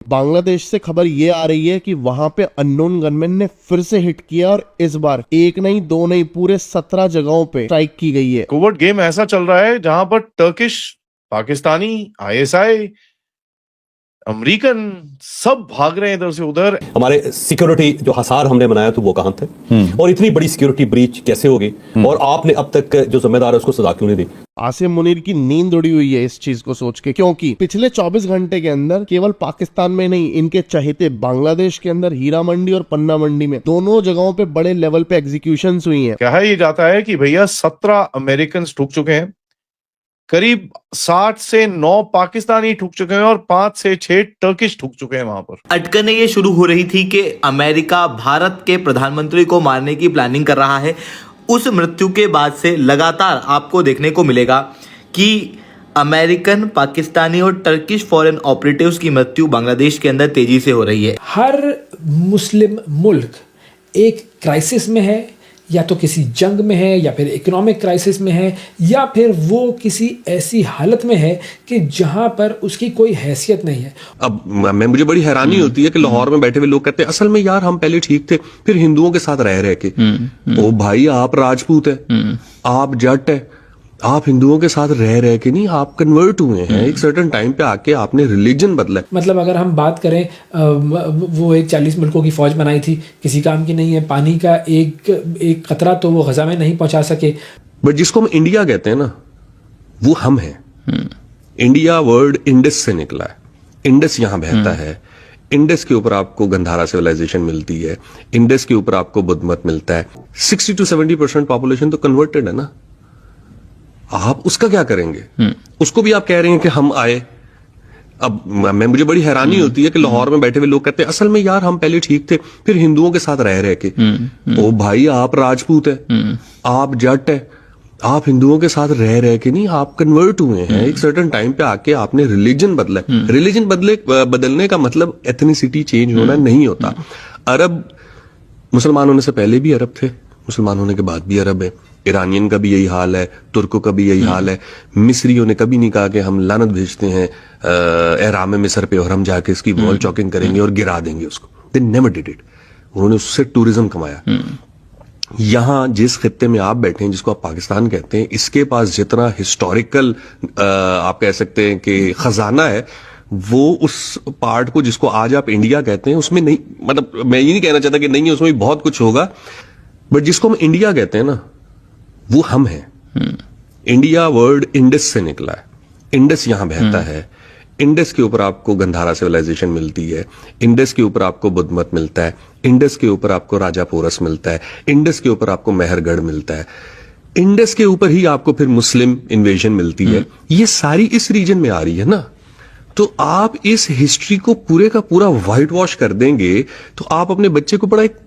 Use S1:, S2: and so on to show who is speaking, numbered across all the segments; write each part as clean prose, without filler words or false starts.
S1: बांग्लादेश से खबर ये आ रही है कि वहां पे अननोन गनमैन ने फिर से हिट किया और इस बार एक नहीं दो नहीं पूरे 17 जगहों पे स्ट्राइक की गई है।
S2: कोवर्ट गेम ऐसा चल रहा है जहां पर टर्किश, पाकिस्तानी, आईएसआई, अमेरिकन सब भाग रहे हैं इधर से उधर।
S3: हमारे सिक्योरिटी जो हसार हमने बनाया तो वो कहां थे और इतनी बड़ी सिक्योरिटी ब्रीच कैसे होगी और आपने अब तक जो जिम्मेदार है उसको सजा क्यों नहीं दी?
S1: आसिम मुनीर की नींद उड़ी हुई है इस चीज को सोच के, क्योंकि पिछले 24 घंटे के अंदर केवल पाकिस्तान में नहीं, इनके चहेते बांग्लादेश के अंदर हीरा मंडी और पन्ना मंडी में दोनों जगहों पे बड़े लेवल पे एग्जीक्यूशंस हुई हैं।
S2: कहा ये जाता है कि भैया 17 अमेरिकन ठुक चुके हैं, करीब 60 से 9 पाकिस्तानी ठुक चुके हैं और 5 से 6 टर्किश ठुक चुके हैं वहां पर।
S4: अटकनें ये शुरू हो रही थी कि अमेरिका भारत के प्रधानमंत्री को मारने की प्लानिंग कर रहा है। उस मृत्यु के बाद से लगातार आपको देखने को मिलेगा कि अमेरिकन, पाकिस्तानी और टर्किश फॉरेन ऑपरेटिव्स की मृत्यु बांग्लादेश के अंदर तेजी से हो रही है।
S5: हर मुस्लिम मुल्क एक क्राइसिस में है, या तो किसी जंग में है या फिर इकोनॉमिक क्राइसिस में है या फिर वो किसी ऐसी हालत में है कि जहां पर उसकी कोई हैसियत नहीं है।
S6: अब मुझे बड़ी हैरानी होती है कि लाहौर में बैठे हुए लोग कहते हैं असल में यार हम पहले ठीक थे, फिर हिंदुओं के साथ रह के। ओ भाई, आप राजपूत है, आप जट है, आप हिंदुओं के साथ रह के नहीं, आप कन्वर्ट हुए हैं। एक सर्टेन टाइम पे आके आपने रिलीजन बदला।
S5: मतलब अगर हम बात करें, वो एक 40 मुल्कों की फौज बनाई थी, किसी काम की नहीं है। पानी का एक कतरा तो वो गजा में नहीं पहुंचा सके।
S6: बट जिसको हम इंडिया कहते हैं ना, वो हम हैं। इंडिया वर्ड इंडस से निकला है। इंडस यहां बहता है। इंडस के ऊपर आपको गंधारा सिविलाइजेशन मिलती है, इंडस के ऊपर आपको बुद्ध मत मिलता है। 60 to 70% पॉपुलेशन तो कन्वर्टेड है ना। आप उसका क्या करेंगे? उसको भी आप कह रहे हैं कि हम आए। अब मुझे बड़ी हैरानी होती है कि लाहौर में बैठे हुए लोग कहते हैं असल में यार हम पहले ठीक थे, फिर हिंदुओं के साथ रह के। ओ भाई, आप राजपूत है, आप जट है, आप हिंदुओं के साथ रह के नहीं, आप कन्वर्ट हुए हैं। एक सर्टेन टाइम पे आके आपने रिलीजन बदला। रिलीजन बदलने का मतलब एथनिसिटी चेंज होना नहीं होता। अरब मुसलमान होने से पहले भी अरब थे, मुसलमान होने के बाद भी अरब है। ईरानियन का भी यही हाल है, तुर्कों का भी यही हाल है। मिस्रियों ने कभी नहीं कहा कि हम लानत भेजते हैं एहराम मिस्र पे और हम जाके इसकी वॉल चॉकिंग करेंगे और गिरा देंगे उसको। They never did it. उन्होंने उससे टूरिज्म कमाया। यहां जिस खित्ते में आप बैठे हैं, जिसको आप पाकिस्तान कहते हैं, इसके पास जितना हिस्टोरिकल आप कह सकते हैं कि खजाना है, वो उस पार्ट को जिसको आज आप इंडिया कहते हैं उसमें नहीं। मतलब मैं ये नहीं कहना चाहता कि नहीं है, उसमें भी बहुत कुछ होगा। बट जिसको हम इंडिया कहते हैं ना, वो हम हैं। इंडिया वर्ड इंडस से निकला है। इंडस यहां बहता है। इंडस के ऊपर आपको गंधारा सिविलाइजेशन मिलती है, इंडस के ऊपर आपको बुद्ध मत मिलता है, इंडस के ऊपर आपको राजा पोरस मिलता है, इंडस के ऊपर आपको मेहरगढ़ मिलता है, इंडस के ऊपर ही आपको फिर मुस्लिम इन्वेजन मिलती है। ये सारी इस रीजन में आ रही है ना। तो आप इस हिस्ट्री को पूरे का पूरा व्हाइट वॉश कर देंगे तो आप अपने बच्चे को बड़ा एक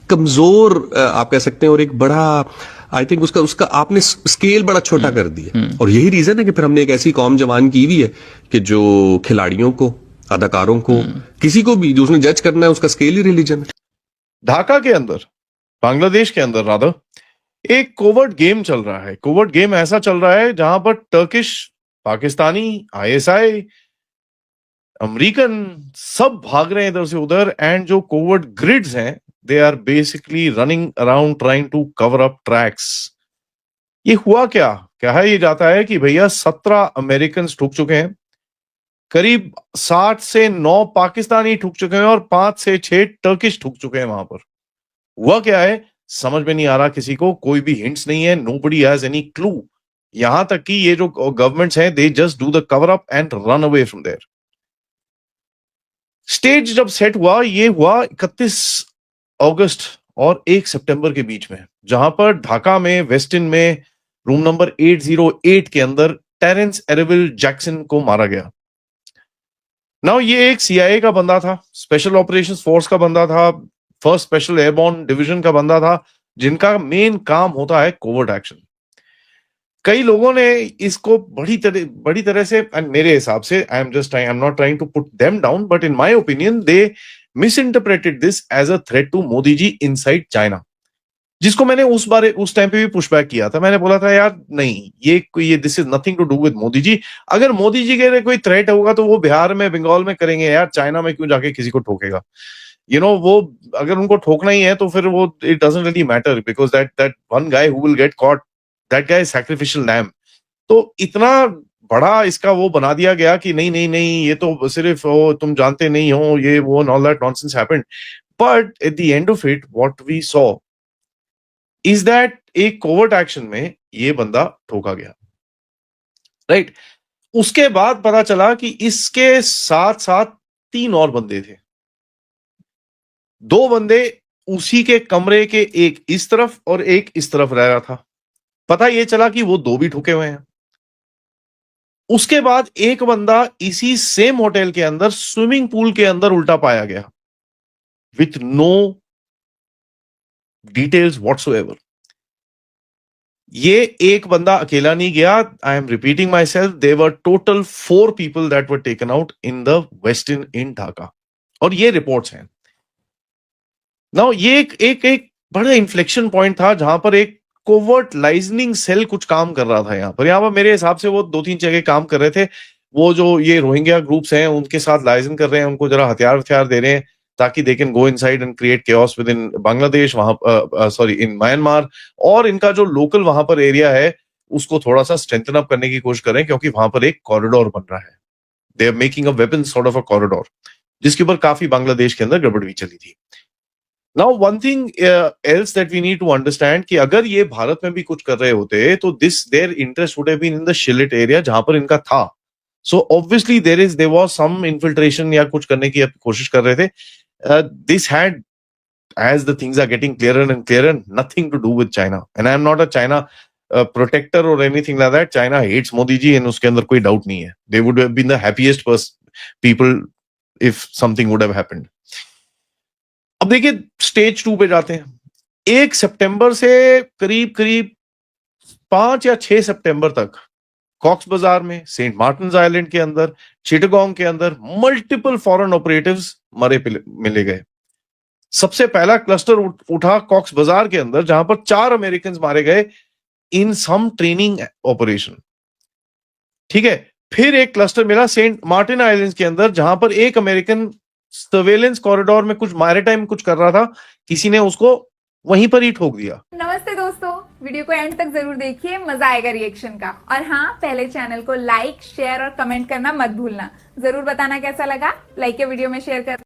S6: कमजोर आप कह सकते हैं और एक बड़ा आई थिंक उसका आपने स्केल बड़ा छोटा कर दिया। और यही रीजन है कि फिर हमने एक ऐसी कौम जवान की हुई है कि जो खिलाड़ियों को, अदाकारों को, किसी को भी जो उसने जज करना है, उसका स्केल ही रिलीजन है।
S2: ढाका के अंदर, बांग्लादेश के अंदर रादर, एक कोवर्ट गेम चल रहा है। कोवर्ट गेम ऐसा चल रहा है जहां पर टर्किश, पाकिस्तानी, आईएसआई, अमेरिकन सब भाग रहे हैं इधर से उधर। एंड जो कोवर्ट ग्रिड्स हैं, they are basically running around trying to cover up tracks। ये हुआ क्या? कहा ये जाता है कि भैया 17 अमेरिकन ठुक चुके हैं, करीब 60 से 9 पाकिस्तानी ठुक चुके हैं और 5 से 6 टर्किश ठुक चुके हैं वहां पर। हुआ क्या है समझ में नहीं आ रहा किसी को, कोई भी हिंट्स नहीं है। nobody has any clue। यहां तक कि ये जो गवर्नमेंट्स हैं, they just do the cover up and run away from there। Stage जब सेट हुआ, ये हुआ 31 अगस्त और 1 सितंबर के बीच में, जहां पर ढाका में वेस्टिन में रूम नंबर 808 के अंदर टेरेंस एरेविल जैक्सन को मारा गया। नाउ ये एक सीआईए का बंदा था, स्पेशल ऑपरेशंस फोर्स का बंदा था, फर्स्ट स्पेशल एयरबॉर्न डिवीजन का बंदा था, जिनका मेन काम होता है कोवर्ट एक्शन। कई लोगों ने इसको बड़ी तरह से, मेरे हिसाब से, I am not trying to put them down, but in my opinion they misinterpreted this as a threat to Modi ji inside China। जिसको मैंने उस टाइम पे भी पुशबैक किया था। मैंने बोला था यार नहीं, ये this is nothing to do with Modi ji. अगर मोदी जी के लिए कोई थ्रेट होगा तो वो बिहार में, बंगाल में करेंगे यार, चाइना में क्यों जाके किसी को ठोकेगा? वो अगर उनको ठोकना ही है तो फिर वो it doesn't really matter, because that one guy who will get caught, that guy is sacrificial lamb. तो इतना बड़ा इसका वो बना दिया गया कि नहीं नहीं नहीं, ये तो सिर्फ वो तुम जानते नहीं हो, ये वो all that nonsense happened. But at the end of it what we saw is that एक कोवर्ट एक्शन में ये बंदा ठोका गया, राइट? उसके बाद पता चला कि इसके साथ साथ 3 और बंदे थे। 2 बंदे उसी के कमरे के, एक इस तरफ और एक इस तरफ रह रहा था। पता ये चला कि वो 2 भी ठुके हुए हैं। उसके बाद एक बंदा इसी सेम होटल के अंदर स्विमिंग पूल के अंदर उल्टा पाया गया, विथ नो डिटेल्स व्हाटसोएवर। ये एक बंदा अकेला नहीं गया। I am repeating myself, there were total 4 people that were taken out in the west in Dhaka, और ये रिपोर्ट्स हैं। नाउ ये एक बड़ा इन्फ्लेक्शन पॉइंट था जहां पर एक कोवर्ट लाइजनिंग सेल कुछ काम कर रहा था। यहाँ पर मेरे हिसाब से वो 2-3 जगह काम कर रहे थे। वो जो ये रोहिंग्या ग्रुप्स हैं उनके साथ लाइजन कर रहे हैं, उनको जरा हथियार दे रहे हैं ताकि they can go inside and create chaos with in Bangladesh, वहां सॉरी इन म्यांमार। और इनका जो लोकल वहां पर एरिया है उसको थोड़ा सा स्ट्रेंथन अप करने की कोशिश कर रहे हैं, क्योंकि वहां पर एक कॉरिडोर बन रहा है। They are making a weapon sort of a corridor, जिसके ऊपर काफी बांग्लादेश के अंदर गड़बड़ भी चली थी। Now one thing else that we need to understand कि अगर ये भारत में भी कुछ कर रहे होते तो their interest would have been in the Sylhet area जहां पर इनका था। So obviously there was some infiltration या कुछ करने की कोशिश कर रहे थे। This had, as the things are getting clearer and clearer, nothing to do with China. And I am not a China protector or anything like that. China hates Modi ji and उसके अंदर कोई doubt नहीं है. They would have been the happiest people if something would have happened. अब देखिए stage 2 पे जाते हैं। 1 सितंबर से करीब 5 या 6 सितंबर तक कॉक्स बाजार में, सेंट मार्टिन्स आइलैंड के अंदर, चिटगांव के अंदर मल्टीपल फॉरेन ऑपरेटिव्स मिले गए। सबसे पहला क्लस्टर उठा कॉक्स बाजार के अंदर, जहां पर 4 अमेरिकन मारे गए इन सम ट्रेनिंग ऑपरेशन। ठीक है, फिर एक क्लस्टर मिला सेंट मार्टिन आइलैंड्स के अंदर, जहां पर एक अमेरिकन सर्वेलेंस कॉरिडोर में कुछ मैरीटाइम कुछ कर रहा था, किसी ने उसको वहीं पर ही ठोक दिया।
S7: नमस्ते दोस्तों, वीडियो को एंड तक जरूर देखिए, मजा आएगा रिएक्शन का। और हाँ, पहले चैनल को लाइक, शेयर और कमेंट करना मत भूलना। जरूर बताना कैसा लगा, लाइक के वीडियो में शेयर कर